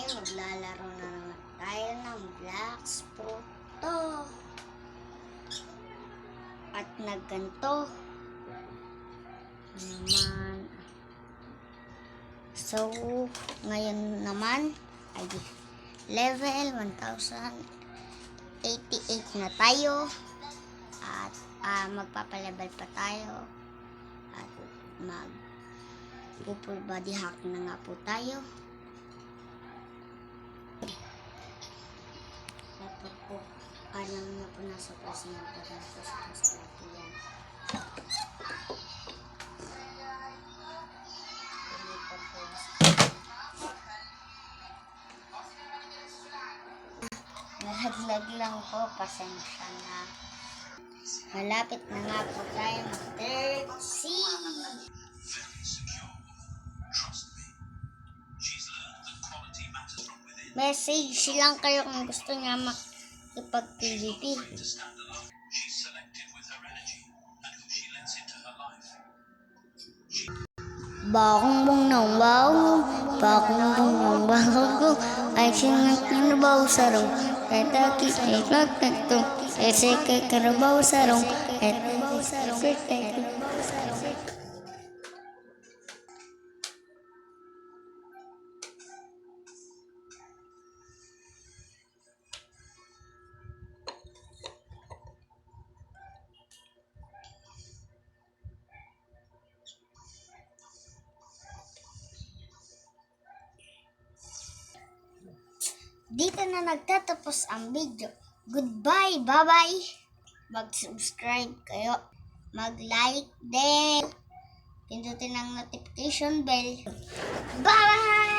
maglalaro na naman tayo ng Blox Fruto. At nagganto naman. So, ngayon naman ay level 1088 na tayo. At magpapalevel pa tayo. At full body hack na nga po tayo. Dapat po, alam na po nasa presinto na po sa presinto yan. Nalaglag lang po, pasensya na. Malapit na nga po tayo ng third sea. Message lang kayo kung gusto niya makipag-PVP. Bakong bong nang bago, bakong bong nang bago, ay singat niyo na bago sarong, etaki, eklak, tekto, eseke, karabaw sarong, etaki, tekto. Dito na nagtatapos ang video. Goodbye, bye-bye. Mag-subscribe kayo. Mag-like din. Pindutin ang notification bell. Bye!